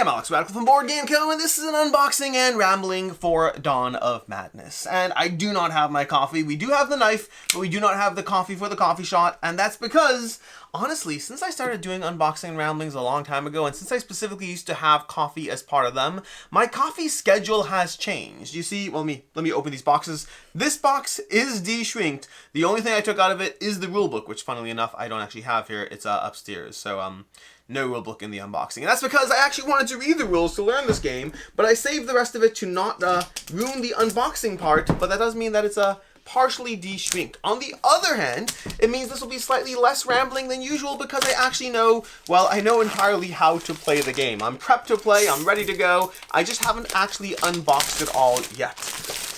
I'm Alex Radical from Board Game Co, and this is an unboxing and rambling for Dawn of Madness. And I do not have my coffee. We do have the knife, but we do not have the coffee for the coffee shot, and that's because, honestly, since I started doing unboxing and ramblings a long time ago, and since I specifically used to have coffee as part of them, my coffee schedule has changed. You see, well, let me open these boxes. This box is de-shrinked. The only thing I took out of it is the rulebook, which, funnily enough, I don't actually have here. It's upstairs, so no rulebook in the unboxing. And that's because I actually wanted to read the rules to learn this game, but I saved the rest of it to not ruin the unboxing part, but that does mean that it's partially de-shrinked. On the other hand, it means this will be slightly less rambling than usual because I actually know, well, I know entirely how to play the game. I'm prepped to play, I'm ready to go, I just haven't actually unboxed it all yet.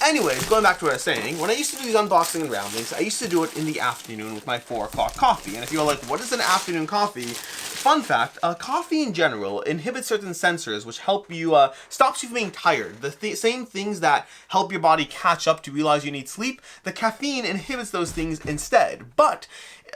Anyways, going back to what I was saying, when I used to do these unboxing and ramblings, I used to do it in the afternoon with my 4 o'clock coffee. And if you're like, what is an afternoon coffee? Fun fact, coffee in general inhibits certain sensors which help you, stops you from being tired. The same things that help your body catch up to realize you need sleep, the caffeine inhibits those things instead. But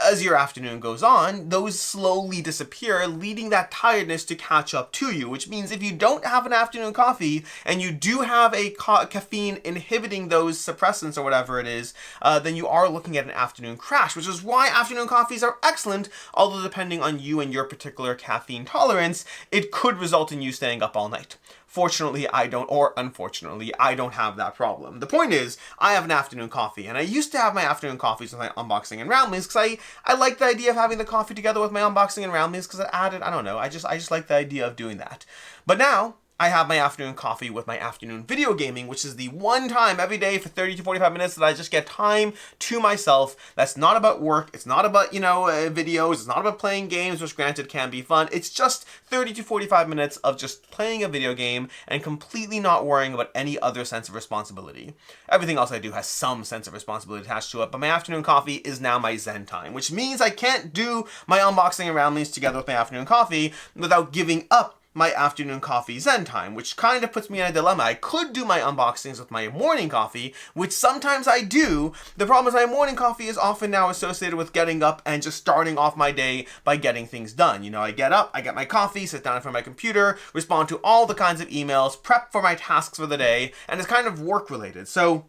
as your afternoon goes on, those slowly disappear, leading that tiredness to catch up to you, which means if you don't have an afternoon coffee and you do have a caffeine inhibiting those suppressants or whatever it is, then you are looking at an afternoon crash, which is why afternoon coffees are excellent, although depending on you and your particular caffeine tolerance, it could result in you staying up all night. Fortunately, I don't, or unfortunately, I don't have that problem. The point is, I have an afternoon coffee, and I used to have my afternoon coffees with my unboxing and ramblings, because I like the idea of having the coffee together with my unboxing and ramblings, because it added, I don't know, I just like the idea of doing that. But now, I have my afternoon coffee with my afternoon video gaming, which is the one time every day for 30 to 45 minutes that I just get time to myself. That's not about work. It's not about, videos. It's not about playing games, which granted can be fun. It's just 30 to 45 minutes of just playing a video game and completely not worrying about any other sense of responsibility. Everything else I do has some sense of responsibility attached to it, but my afternoon coffee is now my zen time, which means I can't do my unboxing and ramblings together with my afternoon coffee without giving up my afternoon coffee zen time, which kind of puts me in a dilemma. I could do my unboxings with my morning coffee, which sometimes I do. The problem is my morning coffee is often now associated with getting up and just starting off my day by getting things done. I get up, I get my coffee, sit down in front of my computer, respond to all the kinds of emails, prep for my tasks for the day, and it's kind of work related. So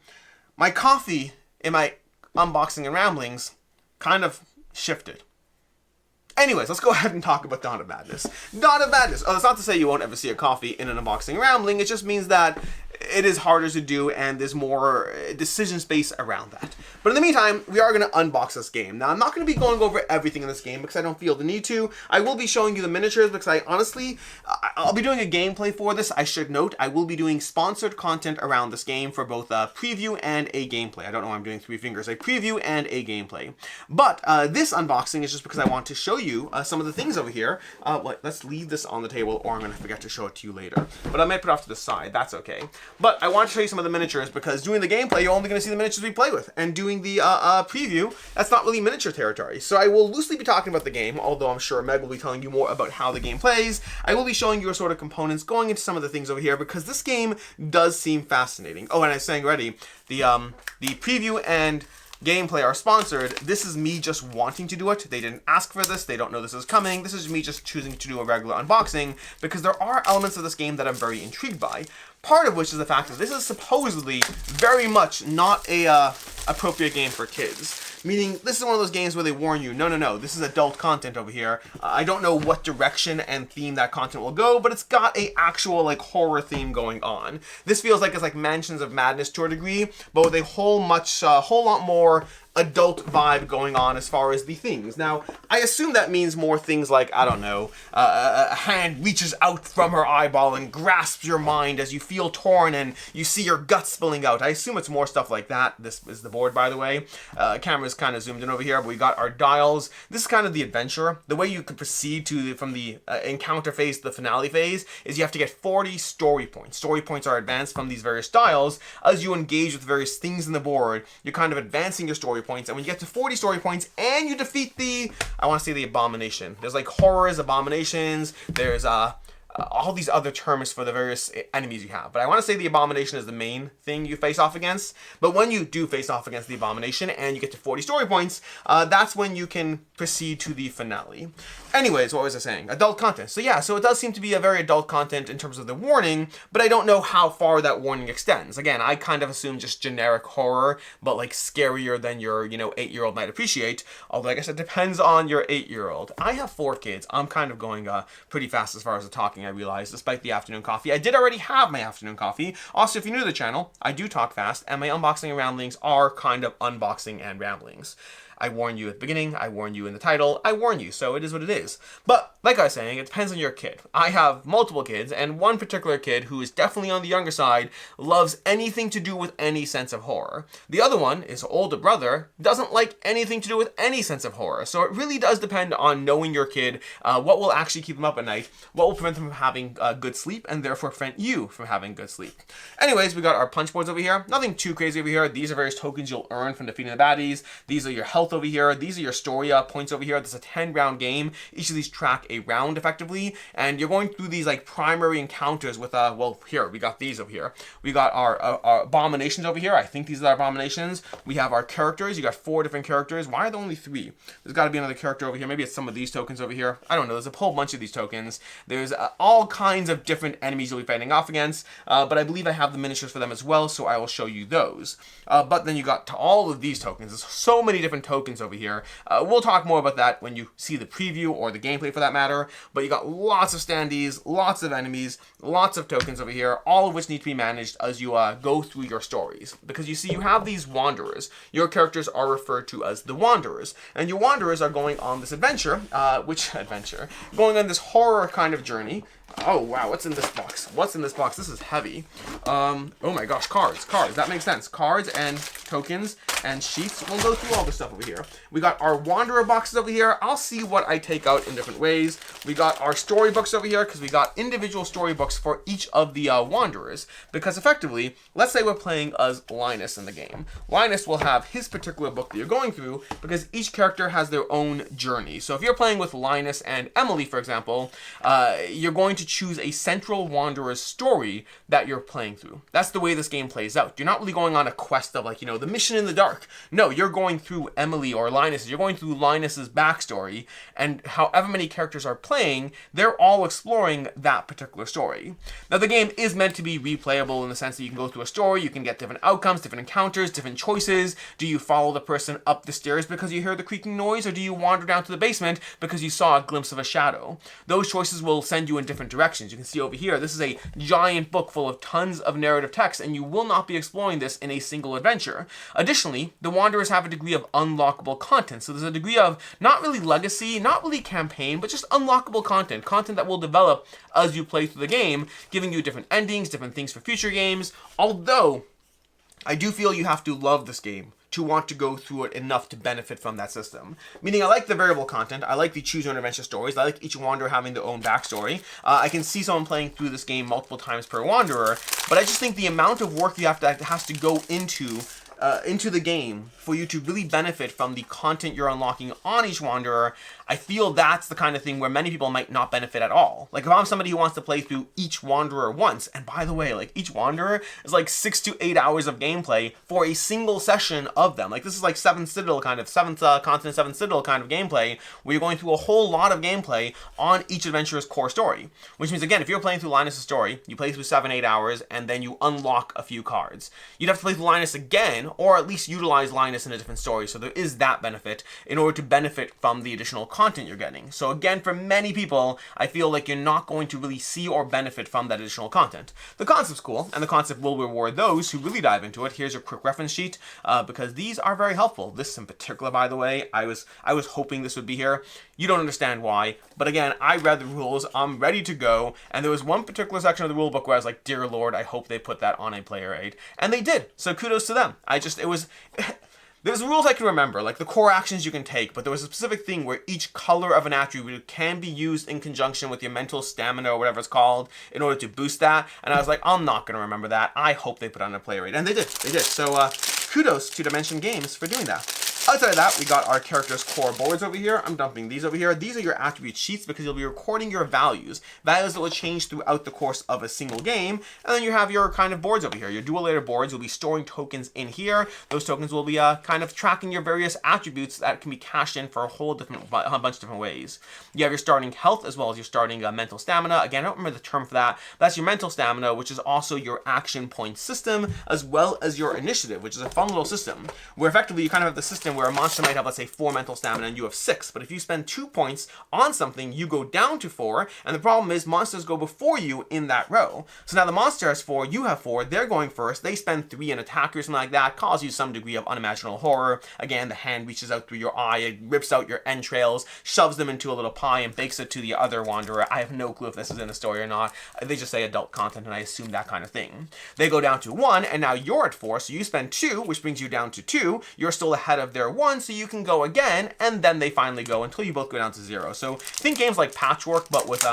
my coffee in my unboxing and ramblings kind of shifted. Anyways, let's go ahead and talk about Dawn of Madness. Dawn of Madness. Oh, that's not to say you won't ever see a coffee in an unboxing and rambling. It just means that it is harder to do and there's more decision space around that. But in the meantime, we are going to unbox this game. Now, I'm not going to be going over everything in this game because I don't feel the need to. I will be showing you the miniatures because I'll be doing a gameplay for this. I should note, I will be doing sponsored content around this game for both a preview and a gameplay. I don't know why I'm doing 3 fingers. A preview and a gameplay. But this unboxing is just because I want to show you some of the things over here. Let's leave this on the table or I'm going to forget to show it to you later. But I might put it off to the side. That's okay. But I want to show you some of the miniatures because doing the gameplay, you're only going to see the miniatures we play with. And doing the preview, that's not really miniature territory. So I will loosely be talking about the game, although I'm sure Meg will be telling you more about how the game plays. I will be showing you sort of components, going into some of the things over here because this game does seem fascinating. Oh, and I was saying already, the preview and gameplay are sponsored. This is me just wanting to do it. They didn't ask for this. They don't know this is coming. This is me just choosing to do a regular unboxing because there are elements of this game that I'm very intrigued by. Part of which is the fact that this is supposedly very much not a appropriate game for kids. Meaning, this is one of those games where they warn you, no, this is adult content over here. I don't know what direction and theme that content will go, but it's got a actual, horror theme going on. This feels like it's like Mansions of Madness to a degree, but with a whole lot more adult vibe going on as far as the things. Now, I assume that means more things like, I don't know, a hand reaches out from her eyeball and grasps your mind as you feel torn and you see your guts spilling out. I assume it's more stuff like that. This is the board, by the way. Camera's kind of zoomed in over here, but we got our dials. This is kind of the adventure. The way you could proceed from the encounter phase to the finale phase is you have to get 40 story points. Story points are advanced from these various dials. As you engage with various things in the board, you're kind of advancing your story points, and when you get to 40 story points and you defeat the abomination. There's horrors, abominations, there's all these other terms for the various enemies you have. But I want to say the abomination is the main thing you face off against. But when you do face off against the abomination and you get to 40 story points, that's when you can proceed to the finale. Anyways, what was I saying? Adult content. So yeah, so it does seem to be a very adult content in terms of the warning, but I don't know how far that warning extends. Again, I kind of assume just generic horror, but like scarier than your, 8-year-old might appreciate. Although I guess it depends on your 8-year-old. I have 4 kids. I'm kind of going pretty fast as far as the talking, I realize, despite the afternoon coffee. I did already have my afternoon coffee. Also, if you're new to the channel, I do talk fast, and my unboxing and ramblings are kind of unboxing and ramblings. I warn you at the beginning, I warn you in the title, I warn you, so it is what it is. But, like I was saying, it depends on your kid. I have multiple kids, and one particular kid who is definitely on the younger side loves anything to do with any sense of horror. The other one, his older brother, doesn't like anything to do with any sense of horror. So it really does depend on knowing your kid, what will actually keep them up at night, what will prevent them from having good sleep, and therefore prevent you from having good sleep. Anyways, we got our Punchboards over here. Nothing too crazy over here. These are various tokens you'll earn from defeating the baddies. These are your health over here. These are your story points over here. This is a 10-round game. Each of these track a round effectively, and you're going through these like primary encounters with well, here we got these over here. We got our abominations over here. I think these are our abominations. We have our characters. You got 4 different characters. Why are there only 3? There's got to be another character over here. Maybe it's some of these tokens over here. I don't know. There's a whole bunch of these tokens. There's all kinds of different enemies you'll be fighting off against, but I believe I have the miniatures for them as well, so I will show you those. But then you got to all of these tokens. There's so many different tokens over here. We'll talk more about that when you see the preview or the gameplay for that matter, but you got lots of standees, lots of enemies, lots of tokens over here, all of which need to be managed as you go through your stories. Because you see, you have these wanderers. Your characters are referred to as the wanderers, and your wanderers are going on this adventure, going on this horror kind of journey. Oh wow, what's in this box? What's in this box? This is heavy. Oh my gosh, cards. That makes sense. Cards and tokens and sheets. We'll go through all this stuff over here. We got our wanderer boxes over here. I'll see what I take out in different ways. We got our storybooks over here because we got individual storybooks for each of the wanderers. Because effectively, let's say we're playing as Linus in the game. Linus will have his particular book that you're going through because each character has their own journey. So if you're playing with Linus and Emily, for example, you're going to choose a central wanderer's story that you're playing through. That's the way this game plays out. You're not really going on a quest of like, the mission in the dark. No, you're going through Emily or Linus. You're going through Linus's backstory, and however many characters are playing, they're all exploring that particular story. Now, the game is meant to be replayable in the sense that you can go through a story, you can get different outcomes, different encounters, different choices. Do you follow the person up the stairs because you hear the creaking noise, or do you wander down to the basement because you saw a glimpse of a shadow? Those choices will send you in different directions. You can see over here, this is a giant book full of tons of narrative text, and you will not be exploring this in a single adventure. Additionally, the Wanderers have a degree of unlockable content. So there's a degree of not really legacy, not really campaign, but just unlockable content that will develop as you play through the game, giving you different endings, different things for future games. Although, I do feel you have to love this game to want to go through it enough to benefit from that system. Meaning I like the variable content, I like the choose your own adventure stories, I like each wanderer having their own backstory. I can see someone playing through this game multiple times per wanderer, but I just think the amount of work has to go into the game for you to really benefit from the content you're unlocking on each wanderer, I feel that's the kind of thing where many people might not benefit at all. Like if I'm somebody who wants to play through each wanderer once, and by the way, like each wanderer is like 6 to 8 hours of gameplay for a single session of them. Like this is like Seventh Continent, Seventh Citadel kind of gameplay, where you're going through a whole lot of gameplay on each adventurer's core story. Which means, again, if you're playing through Linus' story, you play through 7-8 hours, and then you unlock a few cards. You'd have to play through Linus again, or at least utilize Linus in a different story. So there is that benefit in order to benefit from the additional content you're getting. So again, for many people, I feel like you're not going to really see or benefit from that additional content. The concept's cool, and the concept will reward those who really dive into it. Here's a quick reference sheet, because these are very helpful. This in particular, by the way, I was hoping this would be here. You don't understand why, but again, I read the rules, I'm ready to go, and there was one particular section of the rule book where I was like, dear Lord, I hope they put that on a player aid. And they did, so kudos to them. There's rules I can remember, like the core actions you can take, but there was a specific thing where each color of an attribute can be used in conjunction with your mental stamina or whatever it's called in order to boost that, and I was like, I'm not going to remember that. I hope they put on a player aid, and they did. So kudos to Dimension Games for doing that. Outside of that, we got our character's core boards over here. I'm dumping these over here. These are your attribute sheets because you'll be recording your values. Values that will change throughout the course of a single game. And then you have your kind of boards over here. Your dual layer boards, you'll be storing tokens in here. Those tokens will be kind of tracking your various attributes that can be cashed in for a bunch of different ways. You have your starting health as well as your starting mental stamina. Again, I don't remember the term for that. That's your mental stamina, which is also your action point system, as well as your initiative, which is a fun little system where effectively you kind of have the system where a monster might have, let's say, 4 mental stamina and you have 6. But if you spend 2 points on something, you go down to 4. And the problem is monsters go before you in that row. So now the monster has 4, you have 4, they're going first. They spend 3 in attack or something like that, cause you some degree of unimaginable horror. Again, the hand reaches out through your eye, it rips out your entrails, shoves them into a little pie and bakes it to the other wanderer. I have no clue if this is in the story or not. They just say adult content and I assume that kind of thing. They go down to 1 and now you're at 4, so you spend 2, which brings you down to 2. You're still ahead of their 1, so you can go again, and then they finally go until you both go down to 0. So think games like Patchwork, but with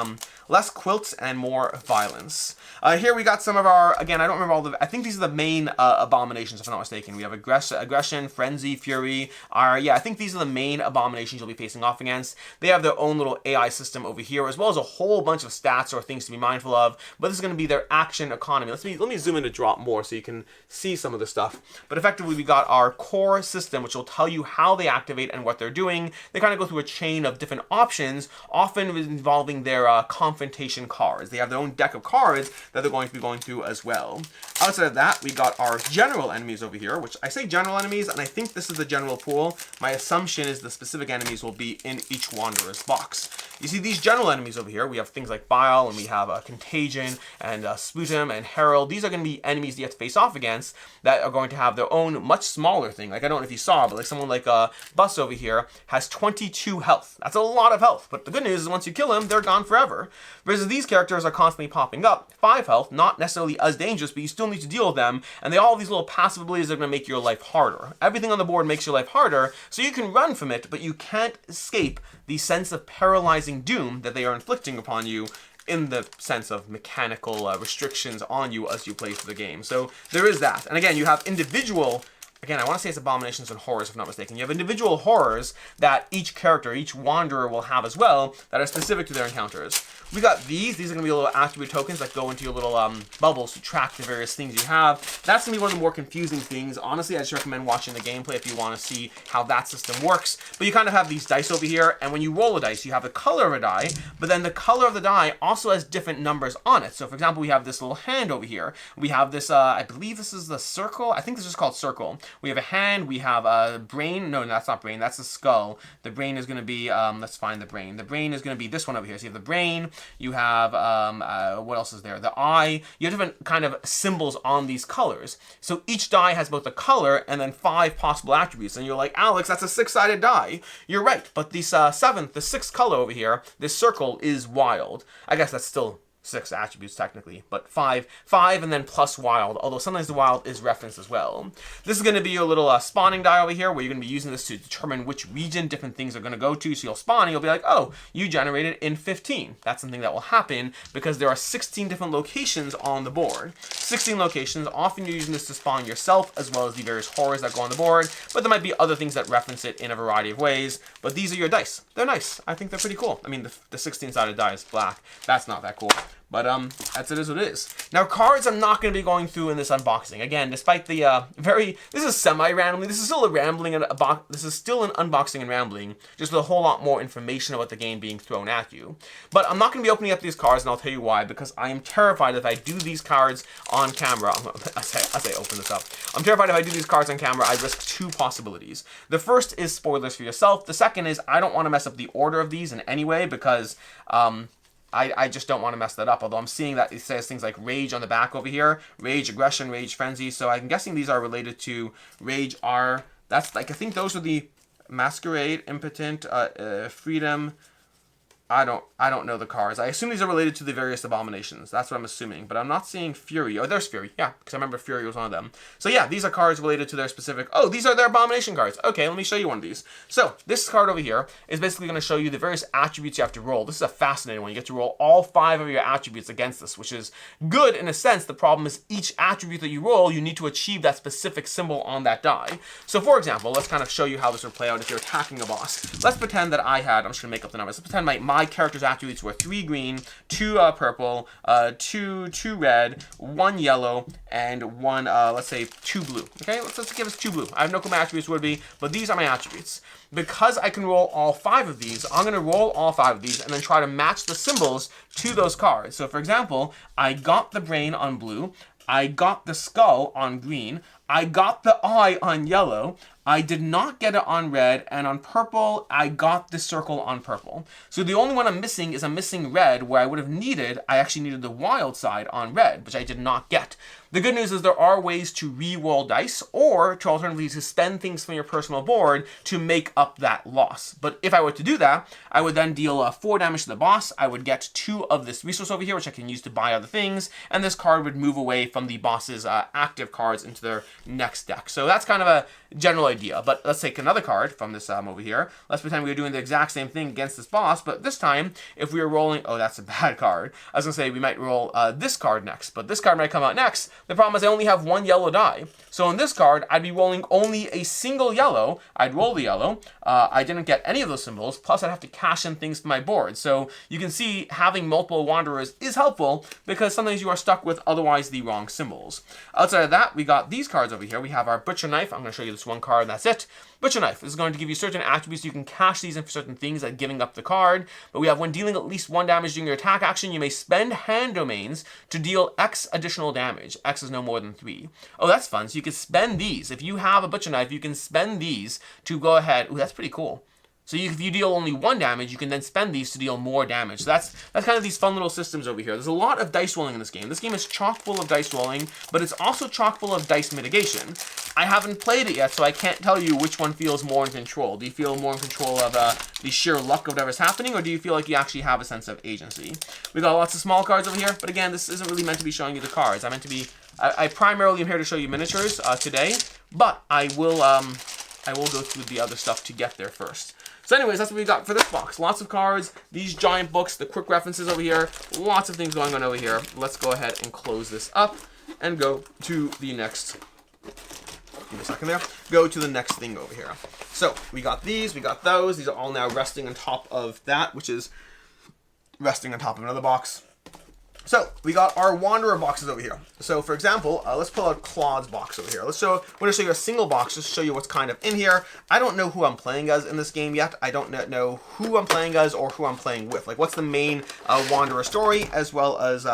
less quilts and more violence. Here we got some of our, again, I don't remember all the, I think these are the main abominations, if I'm not mistaken. We have aggression, frenzy, fury. Yeah, I think these are the main abominations you'll be facing off against. They have their own little AI system over here, as well as a whole bunch of stats or things to be mindful of. But this is going to be their action economy. Let me zoom in a drop more so you can see some of the stuff. But effectively, we got our core system, which will tell you how they activate and what they're doing. They kind of go through a chain of different options, often involving their confrontation cards. They have their own deck of cards that they're going to be going through as well. Outside of that, we got our general enemies over here, which I say general enemies, and I think this is the general pool. My assumption is the specific enemies will be in each wanderer's box. You see these general enemies over here, we have things like Bile, and we have Contagion, and Sputum, and Herald. These are going to be enemies that you have to face off against that are going to have their own much smaller thing. Like, I don't know if you saw, but like someone like Bus over here has 22 health. That's a lot of health, but the good news is once you kill him, they're gone forever. Whereas these characters are constantly popping up. 5 health, not necessarily as dangerous, but you still need to deal with them, and they all have these little passive abilities that are going to make your life harder. Everything on the board makes your life harder, so you can run from it, but you can't escape the sense of paralyzing doom that they are inflicting upon you in the sense of mechanical restrictions on you as you play through the game. So there is that. And again, you have individual, again, I want to say it's abominations and horrors if I'm not mistaken. You have individual horrors that each character, each wanderer will have as well that are specific to their encounters. We got these. These are going to be little attribute tokens that go into your little bubbles to track the various things you have. That's going to be one of the more confusing things. Honestly, I just recommend watching the gameplay if you want to see how that system works. But you kind of have these dice over here, and when you roll a dice, you have the color of a die, but then the color of the die also has different numbers on it. So, for example, we have this little hand over here. We have this, I believe this is the circle. I think this is called circle. We have a hand. We have a brain. No, that's not brain. That's the skull. The brain is going to be, let's find the brain. The brain is going to be this one over here. So you have the brain. You have, what else is there? The eye. You have different kind of symbols on these colors. So each die has both a color and then 5 possible attributes. And you're like, Alex, that's a 6-sided die. You're right. But this the 6th color over here, this circle is wild. I guess that's still 6 attributes technically, but 5 and then plus wild, although sometimes the wild is referenced as well. This is going to be your little spawning die over here, where you're going to be using this to determine which region different things are going to go to. So you'll spawn and you'll be like, oh, you generated in 15. That's something that will happen because there are 16 different locations on the board. 16 locations. Often you're using this to spawn yourself as well as the various horrors that go on the board, but there might be other things that reference it in a variety of ways. But these are your dice. They're nice. I think they're pretty cool. I mean, the 16-sided die is black. That's not that cool. But that's it is what it is. Now cards I'm not going to be going through in this unboxing. Again, despite the this is semi-rambling. This is still a rambling and this is still an unboxing and rambling, just with a whole lot more information about the game being thrown at you. But I'm not going to be opening up these cards, and I'll tell you why. Because I am terrified if I do these cards on camera. I say open this up. I'm terrified if I do these cards on camera, I risk 2 possibilities. The first is spoilers for yourself. The second is I don't want to mess up the order of these in any way because I just don't want to mess that up, although I'm seeing that it says things like rage on the back over here. Rage, aggression, rage, frenzy. So I'm guessing these are related to rage that's like, I think those are the masquerade, impotent, freedom, I don't know the cards. I assume these are related to the various abominations. That's what I'm assuming. But I'm not seeing Fury. Oh, there's Fury. Yeah, because I remember Fury was one of them. So yeah, these are cards related to their specific... Oh, these are their abomination cards. Okay, let me show you one of these. So this card over here is basically going to show you the various attributes you have to roll. This is a fascinating one. You get to roll all 5 of your attributes against this, which is good in a sense. The problem is each attribute that you roll, you need to achieve that specific symbol on that die. So for example, let's kind of show you how this would play out if you're attacking a boss. Let's pretend that I had... I'm just going to make up the numbers. Let's pretend my character's attributes were 3 green, 2 purple, 2 red, 1 yellow, and 1, let's say 2 blue. Okay, let's give us 2 blue. I have no clue what my attributes would be, but these are my attributes. Because I can roll all 5 of these, I'm going to roll all 5 of these and then try to match the symbols to those cards. So for example, I got the brain on blue, I got the skull on green, I got the eye on yellow, I did not get it on red, and on purple, I got the circle on purple. So the only one I'm missing is I'm missing red, where I actually needed the wild side on red, which I did not get. The good news is there are ways to re-roll dice, or to alternatively suspend things from your personal board to make up that loss. But if I were to do that, I would then deal 4 damage to the boss, I would get 2 of this resource over here, which I can use to buy other things, and this card would move away from the boss's active cards into their next deck. So that's kind of a general idea. But let's take another card from this over here. Let's pretend we were doing the exact same thing against this boss, but this time, if we were rolling... Oh, that's a bad card. I was going to say we might roll this card next, but this card might come out next. The problem is I only have 1 yellow die. So on this card, I'd be rolling only a single yellow. I'd roll the yellow. I didn't get any of those symbols, plus I'd have to cash in things to my board. So you can see having multiple wanderers is helpful because sometimes you are stuck with otherwise the wrong symbols. Outside of that, we got these cards over here. We have our Butcher Knife. I'm going to show you this one card and that's it. Butcher Knife is going to give you certain attributes. You can cash these in for certain things like giving up the card. But we have when dealing at least 1 damage during your attack action, you may spend hand domains to deal X additional damage. X is no more than 3. Oh, that's fun. So you can spend these. If you have a Butcher Knife, you can spend these to go ahead. Ooh, that's pretty cool. So if you deal only 1 damage, you can then spend these to deal more damage. So that's kind of these fun little systems over here. There's a lot of dice rolling in this game. This game is chock full of dice rolling, but it's also chock full of dice mitigation. I haven't played it yet, so I can't tell you which one feels more in control. Do you feel more in control of the sheer luck of whatever's happening, or do you feel like you actually have a sense of agency? We got lots of small cards over here, but again, this isn't really meant to be showing you the cards. I'm meant to be... I primarily am here to show you miniatures today, but I will go through the other stuff to get there first. So anyways, that's what we got for this box. Lots of cards, these giant books, the quick references over here, lots of things going on over here. Let's go ahead and close this up and go to the next... Give me a second there. Go to the next thing over here. So we got these, we got those. These are all now resting on top of that, which is resting on top of another box. So we got our Wanderer boxes over here. So for example, let's pull out Claude's box over here. I'm going to show you a single box just to show you what's kind of in here. I don't know who I'm playing as in this game yet. I don't know who I'm playing as or who I'm playing with. Like what's the main Wanderer story, as well as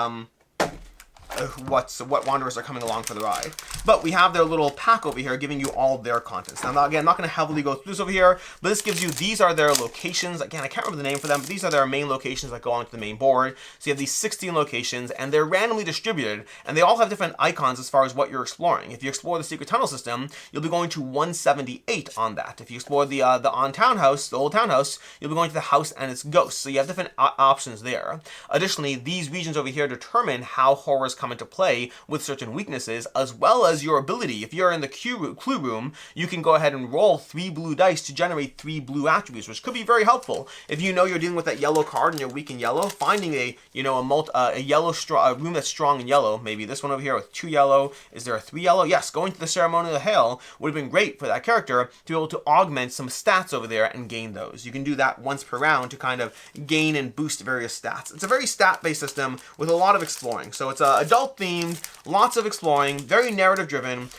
what Wanderers are coming along for the ride. But we have their little pack over here giving you all their contents. Now, again, I'm not going to heavily go through this over here, but this gives you, these are their locations. Again, I can't remember the name for them, but these are their main locations that go onto the main board. So you have these 16 locations, and they're randomly distributed, and they all have different icons as far as what you're exploring. If you explore the secret tunnel system, you'll be going to 178 on that. If you explore the old townhouse, you'll be going to the house and its ghosts. So you have different options there. Additionally, these regions over here determine how horrors come into play with certain weaknesses, as well as your ability. If you're in the clue room, you can go ahead and roll 3 blue dice to generate 3 blue attributes, which could be very helpful. If you know you're dealing with that yellow card and you're weak in yellow, finding a room that's strong in yellow, maybe this one over here with 2 yellow. Is there a 3 yellow? Yes, going to the Ceremonial Hail would have been great for that character to be able to augment some stats over there and gain those. You can do that once per round to kind of gain and boost various stats. It's a very stat-based system with a lot of exploring. So it's adult themed, lots of exploring, very narrative driven.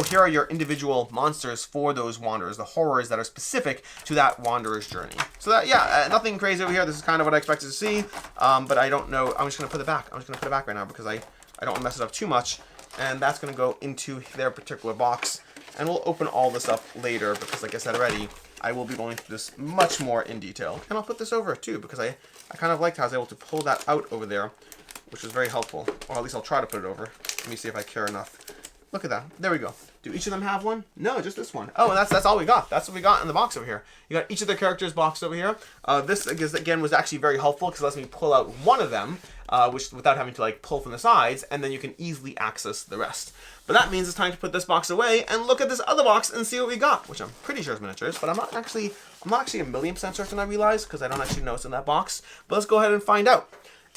Here are your individual monsters for those wanderers, the horrors that are specific to that wanderer's journey. So that, yeah, nothing crazy over here. This is kind of what I expected to see, but I don't know. I'm just going to put it back. I'm just going to put it back right now because I don't want to mess it up too much. And that's going to go into their particular box. And we'll open all this up later because, like I said already, I will be going through this much more in detail. And I'll put this over too because I kind of liked how I was able to pull that out over there, which was very helpful. Or at least I'll try to put it over. Let me see if I care enough Look at that. There we go. Do each of them have one? No, just this one. Oh, and that's all we got. That's what we got in the box over here. You got each of the characters boxed over here. This, again, was actually very helpful because it lets me pull out one of them, which without having to like pull from the sides, and then you can easily access the rest. But that means it's time to put this box away and look at this other box and see what we got, which I'm pretty sure is miniatures, but I'm not actually a 1,000,000% certain, I realize, because I don't actually know what's in that box. But let's go ahead and find out.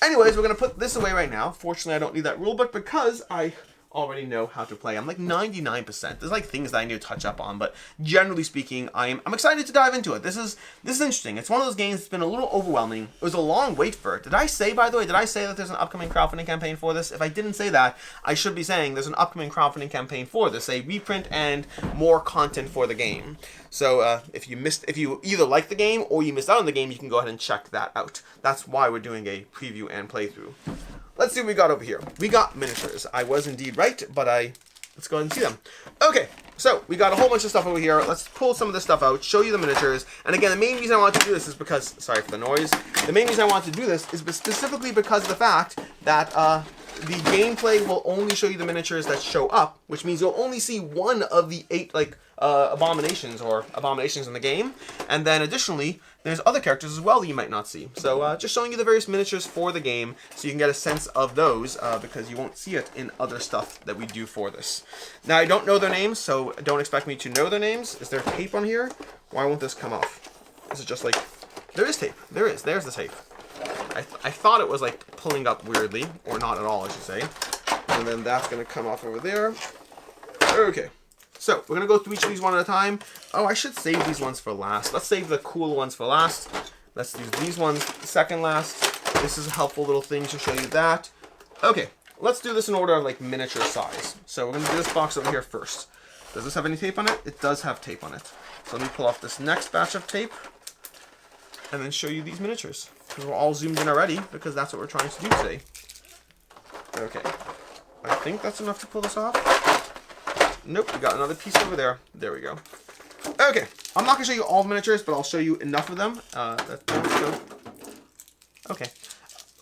Anyways, we're going to put this away right now. Fortunately, I don't need that rule book because I already know how to play. I'm like 99%. There's like things that I need to touch up on, but generally speaking, I'm excited to dive into it. This is interesting. It's one of those games that's been a little overwhelming. It was a long wait for it. Did I say, by the way, that there's an upcoming crowdfunding campaign for this? If I didn't say that, I should be saying there's an upcoming crowdfunding campaign for this, a reprint and more content for the game. So if you either like the game or you missed out on the game, you can go ahead and check that out. That's why we're doing a preview and playthrough. Let's see what we got over here. We got miniatures. I was indeed right, but let's go ahead and see them. Okay, so we got a whole bunch of stuff over here. Let's pull some of this stuff out, show you the miniatures. And again, the main reason I want to do this is because, sorry for the noise. The main reason I want to do this is specifically because of the fact that the gameplay will only show you the miniatures that show up, which means you'll only see one of the 8 abominations in the game. And then additionally, there's other characters as well that you might not see. So just showing you the various miniatures for the game so you can get a sense of those because you won't see it in other stuff that we do for this. Now, I don't know their names, so don't expect me to know their names. Is there tape on here? Why won't this come off? Is it just like... There is tape. There is. There's the tape. I thought it was like pulling up weirdly, or not at all, I should say. And then that's going to come off over there. Okay. So, we're going to go through each of these one at a time. Oh, I should save these ones for last. Let's save the cool ones for last. Let's use these ones second last. This is a helpful little thing to show you that. Okay, let's do this in order of like miniature size. So, we're going to do this box over here first. Does this have any tape on it? It does have tape on it. So, let me pull off this next batch of tape and then show you these miniatures. Because we're all zoomed in already because that's what we're trying to do today. Okay, I think that's enough to pull this off. Nope, we got another piece over there. There we go. Okay, I'm not going to show you all the miniatures, but I'll show you enough of them. Okay,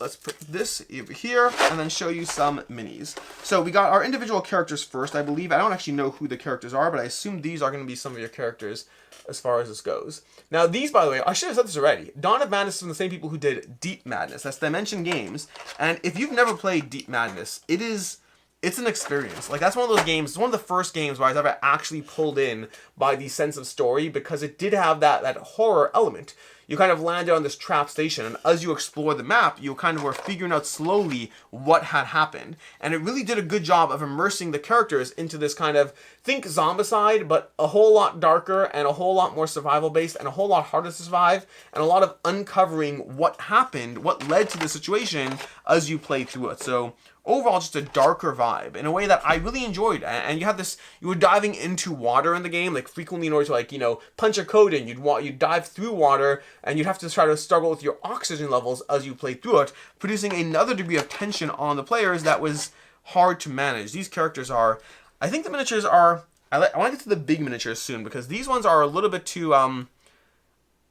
let's put this over here and then show you some minis. So we got our individual characters first, I believe. I don't actually know who the characters are, but I assume these are going to be some of your characters as far as this goes. Now these, by the way, I should have said this already. Dawn of Madness is from the same people who did Deep Madness. That's Dimension Games. And if you've never played Deep Madness, it's an experience. Like, that's one of those games, it's one of the first games where I was ever actually pulled in by the sense of story because it did have that horror element. You kind of landed on this trap station, and as you explore the map, you kind of were figuring out slowly what had happened. And it really did a good job of immersing the characters into this kind of, think Zombicide, but a whole lot darker and a whole lot more survival-based and a whole lot harder to survive, and a lot of uncovering what happened, what led to the situation as you play through it. So, overall, just a darker vibe in a way that I really enjoyed. And you have this, you were diving into water in the game, like frequently in order to, like, you know, punch a coda in, you'd dive through water and you'd have to try to struggle with your oxygen levels as you played through it, producing another degree of tension on the players that was hard to manage. These characters are, I think the miniatures are, I want to get to the big miniatures soon because these ones are a little bit too,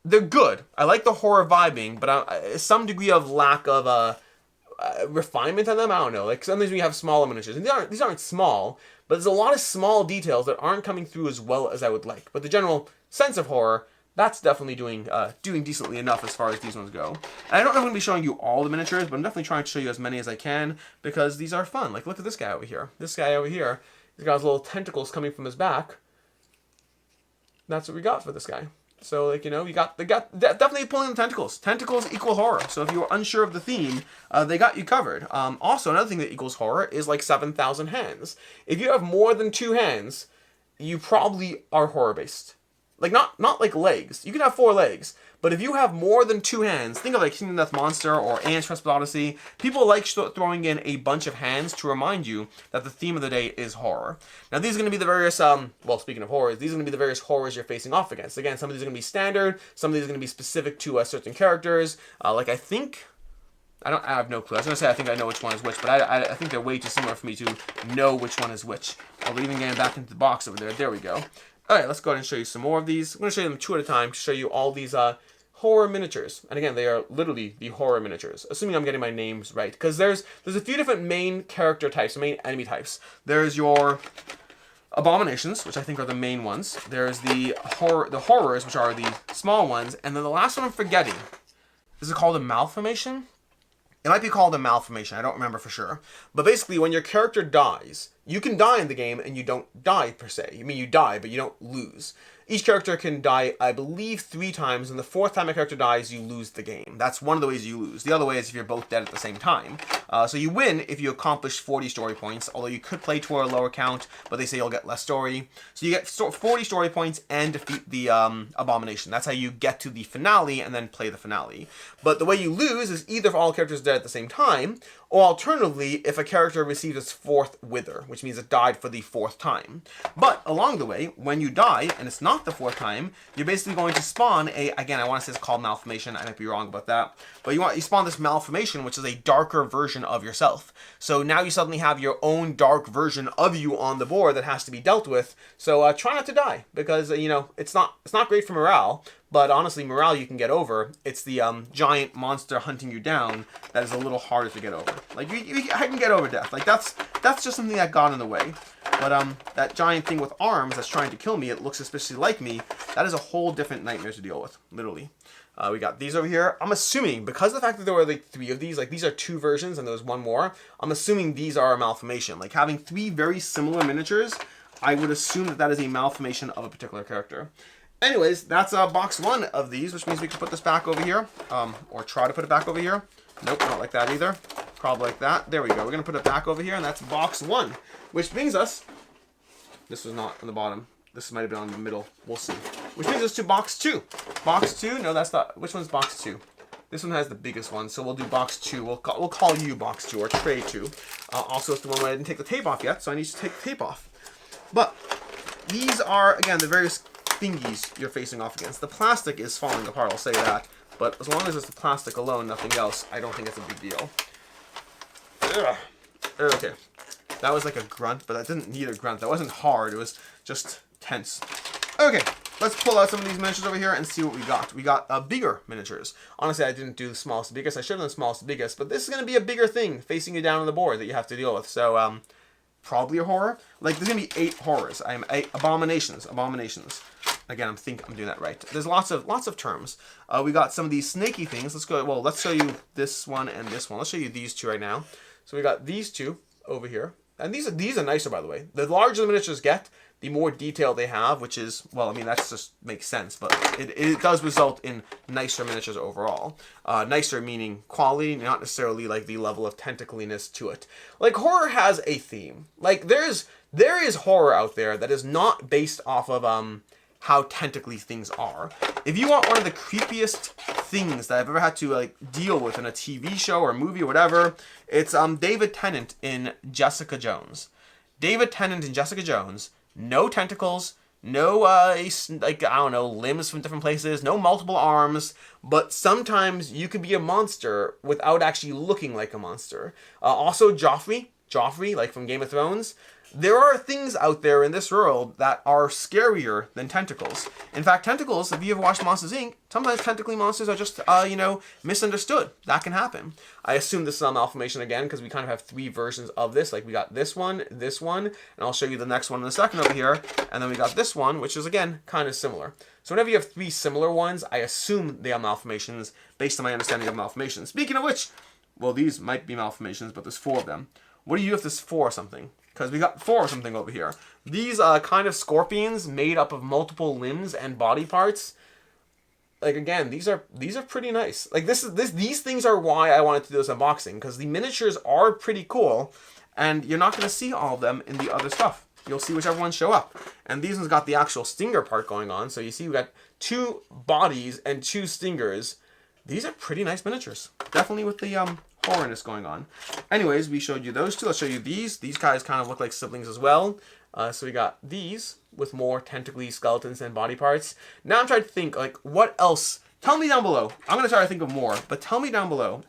they're good. I like the horror vibing, but some degree of lack of, refinement on them. I don't know. Like sometimes we have smaller miniatures, and these aren't small, but there's a lot of small details that aren't coming through as well as I would like. But the general sense of horror, that's definitely doing decently enough as far as these ones go. And I don't know if I'm going to be showing you all the miniatures, but I'm definitely trying to show you as many as I can because these are fun. Like look at this guy over here. This guy over here, he's got his little tentacles coming from his back. That's what we got for this guy. So, like, you know, they got definitely pulling the tentacles. Tentacles equal horror. So if you were unsure of the theme, they got you covered. Also, another thing that equals horror is like 7,000 hands. If you have more than 2 hands, you probably are horror-based. Like, not like legs. You can have 4 legs. But if you have more than 2 hands, think of like Kingdom Death Monster or Ants Rescue Odyssey. People like throwing in a bunch of hands to remind you that the theme of the day is horror. Now these are going to be the various, well, speaking of horrors, these are going to be the various horrors you're facing off against. Again, some of these are going to be standard, some of these are going to be specific to certain characters. Like I have no clue. I was going to say I think I know which one is which, but I think they're way too similar for me to know which one is which. Although even getting back into the box over there, there we go. Alright, let's go ahead and show you some more of these. I'm going to show you them 2 at a time to show you all these horror miniatures. And again, they are literally the horror miniatures, assuming I'm getting my names right. Because there's a few different main character types, main enemy types. There's your abominations, which I think are the main ones. There's the horrors, which are the small ones. And then the last one I'm forgetting. Is it called a malformation? It might be called a malformation. I don't remember for sure. But basically, when your character dies, you can die in the game and you don't die per se. I mean, you die, but you don't lose. Each character can die, I believe, 3 times, and the 4th time a character dies, you lose the game. That's one of the ways you lose. The other way is if you're both dead at the same time. So you win if you accomplish 40 story points, although you could play to a lower count, but they say you'll get less story. So you get 40 story points and defeat the abomination. That's how you get to the finale and then play the finale. But the way you lose is either if all characters are dead at the same time, or alternatively, if a character receives its 4th wither, which means it died for the 4th time. But along the way, when you die, and it's not the 4th time, you're basically going to spawn again, I want to say it's called malformation, I might be wrong about that, but you spawn this malformation, which is a darker version of yourself. So now you suddenly have your own dark version of you on the board that has to be dealt with. So try not to die, because it's not great for morale. But honestly, morale you can get over. It's the giant monster hunting you down that is a little harder to get over. Like, I can get over death. Like, that's just something that got in the way. But that giant thing with arms that's trying to kill me, it looks suspiciously like me, that is a whole different nightmare to deal with, literally. We got these over here. I'm assuming, because of the fact that there were like 3 of these, like these are 2 versions and there was 1 more, I'm assuming these are a malformation. Like, having 3 very similar miniatures, I would assume that that is a malformation of a particular character. Anyways, that's box 1 of these, which means we can put this back over here, or try to put it back over here. Nope, not like that either. Probably like that. There we go. We're going to put it back over here, and that's box 1, which brings us, this was not on the bottom. This might have been on the middle. We'll see. Which brings us to box 2. Box 2? No, that's not. Which one's box 2? This one has the biggest one, so we'll do box 2. We'll call you box 2, or tray 2. Also, it's the one where I didn't take the tape off yet, so I need to take the tape off. But these are, again, the various thingies you're facing off against. The plastic is falling apart, I'll say that. But as long as it's the plastic alone, nothing else, I don't think it's a big deal. Ugh. Okay. That was like a grunt, but that didn't need a grunt. That wasn't hard, it was just tense. Okay, let's pull out some of these miniatures over here and see what we got. We got bigger miniatures. Honestly, I didn't do the smallest to biggest. I should have done the smallest to biggest, but this is going to be a bigger thing facing you down on the board that you have to deal with. So, probably a horror. Like, there's going to be 8 horrors. 8 abominations. Again, I'm doing that right. There's lots of terms. We got some of these snaky things. Let's go. Well, let's show you this one and this one. Let's show you these 2 right now. So we got these 2 over here, and these are nicer, by the way. The larger the miniatures get, the more detail they have, which is, well, I mean, that just makes sense, but it does result in nicer miniatures overall. Nicer meaning quality, not necessarily like the level of tentacliness to it. Like, horror has a theme. Like, there is horror out there that is not based off of how tentacly things are. If you want one of the creepiest things that I've ever had to like deal with in a TV show or a movie or whatever, it's David Tennant in Jessica Jones. David Tennant in Jessica Jones, no tentacles, no like, I don't know, limbs from different places, no multiple arms, but sometimes you could be a monster without actually looking like a monster. Also Joffrey, like from Game of Thrones. There are things out there in this world that are scarier than tentacles. In fact, tentacles, if you ever watched Monsters, Inc., sometimes tentacly monsters are just, misunderstood. That can happen. I assume this is a malformation again, because we kind of have 3 versions of this. Like, we got this one, and I'll show you the next one in a second over here. And then we got this one, which is, again, kind of similar. So whenever you have 3 similar ones, I assume they are malformations, based on my understanding of malformations. Speaking of which, well, these might be malformations, but there's 4 of them. What do you do if there's 4 or something? Because we got 4 or something over here. These kind of scorpions made up of multiple limbs and body parts. Like, again, these are pretty nice. Like, these things are why I wanted to do this unboxing, because the miniatures are pretty cool, and you're not going to see all of them in the other stuff. You'll see whichever ones show up. And these ones got the actual stinger part going on. So you see we got 2 bodies and 2 stingers. These are pretty nice miniatures. Definitely with the horrorness going on. Anyways, we showed you those 2. I'll show you these. These guys kind of look like siblings as well. So we got these with more tentacly skeletons and body parts. Now I'm trying to think, like, what else? Tell me down below. I'm going to try to think of more, but tell me down below.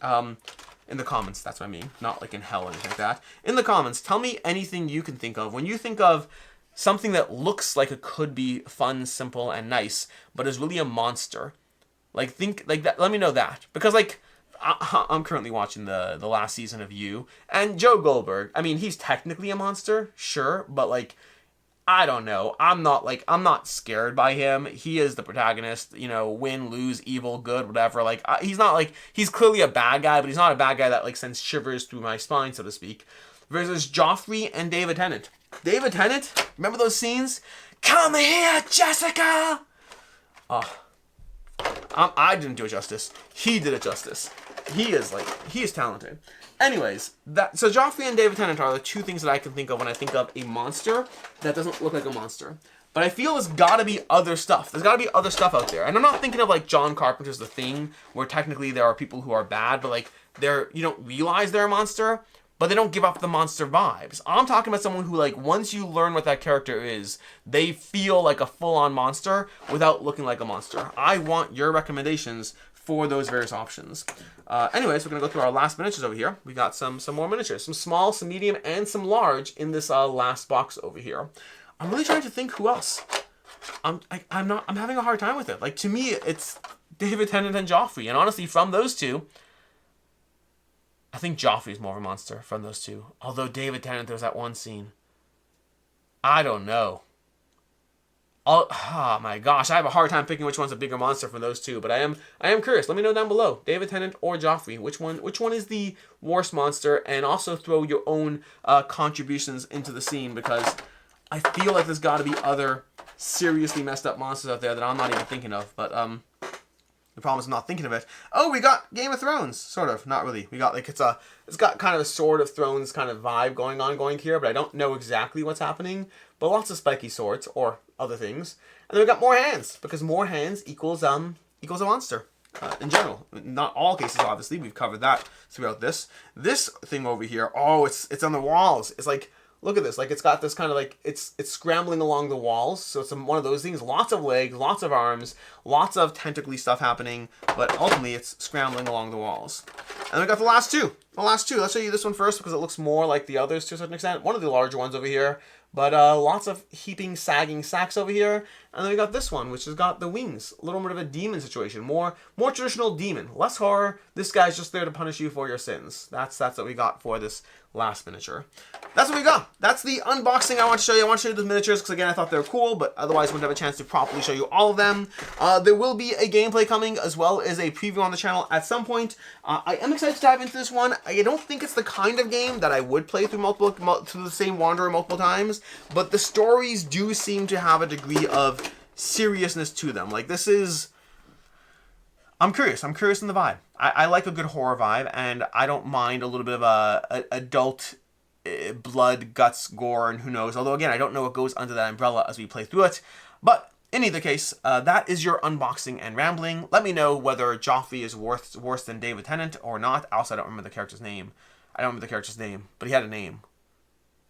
In the comments, that's what I mean. Not like in hell or anything like that. In the comments, tell me anything you can think of. When you think of something that looks like it could be fun, simple, and nice, but is really a monster, Like, think, like, that. Let me know that. Because, like, I'm currently watching the last season of You. And Joe Goldberg, I mean, he's technically a monster, sure. But, like, I don't know. I'm not scared by him. He is the protagonist, you know, win, lose, evil, good, whatever. Like, he's not, like, he's clearly a bad guy, but he's not a bad guy that, like, sends shivers through my spine, so to speak. Versus Joffrey and David Tennant. David Tennant, remember those scenes? Come here, Jessica! Oh, I didn't do it justice. He did it justice. He is talented. Anyways, so Joffrey and David Tennant are the two things that I can think of when I think of a monster that doesn't look like a monster. But I feel there's gotta be other stuff. There's gotta be other stuff out there. And I'm not thinking of like John Carpenter's The Thing, where technically there are people who are bad, but like you don't realize they're a monster, but they don't give off the monster vibes. I'm talking about someone who, like, once you learn what that character is, they feel like a full-on monster without looking like a monster. I want your recommendations for those various options. Anyways, we're going to go through our last miniatures over here. We got some more miniatures. Some small, some medium, and some large in this last box over here. I'm really trying to think who else. I'm having a hard time with it. Like, to me, it's David Tennant and Joffrey. And honestly, from those two, I think Joffrey's more of a monster from those two. Although David Tennant, there's that one scene. I don't know. Oh my gosh, I have a hard time picking which one's a bigger monster from those two. But I am curious. Let me know down below. David Tennant or Joffrey. Which one is the worst monster? And also throw your own contributions into the scene, because I feel like there's got to be other seriously messed up monsters out there that I'm not even thinking of. But the problem is I'm not thinking of it. Oh, we got Game of Thrones, sort of. Not really. We got, like, it's got kind of a Sword of Thrones kind of vibe going here, but I don't know exactly what's happening. But lots of spiky swords or other things, and then we got more hands, because more hands equals a monster in general. Not all cases, obviously. We've covered that throughout this. This thing over here, oh, it's on the walls. It's like, look at this. Like, it's got this kind of like, it's scrambling along the walls. So it's one of those things. Lots of legs, lots of arms, lots of tentacly stuff happening. But ultimately, it's scrambling along the walls. And we got the last two. Let's show you this one first, because it looks more like the others to a certain extent. One of the larger ones over here. But lots of heaping, sagging sacks over here. And then we got this one, which has got the wings. A little bit of a demon situation. More traditional demon. Less horror. This guy's just there to punish you for your sins. That's what we got for this last miniature. That's what we got. That's the unboxing I want to show you. I want to show you the miniatures because, again, I thought they were cool, but otherwise I wouldn't have a chance to properly show you all of them. There will be a gameplay coming, as well as a preview on the channel at some point. I am excited to dive into this one. I don't think it's the kind of game that I would play through the same Wanderer multiple times, but the stories do seem to have a degree of seriousness to them. Like, this is... I'm curious in the vibe. I like a good horror vibe, and I don't mind a little bit of a adult blood, guts, gore, and who knows. Although, again, I don't know what goes under that umbrella as we play through it. But in either case, that is your unboxing and rambling. Let me know whether Joffrey is worse than David Tennant or not. Also, I don't remember the character's name. But he had a name.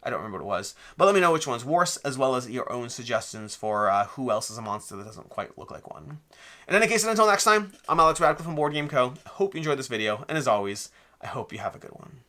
I don't remember what it was. But let me know which one's worse, as well as your own suggestions for who else is a monster that doesn't quite look like one. In any case, until next time, I'm Alex Radcliffe from Board Game Co. I hope you enjoyed this video, and as always, I hope you have a good one.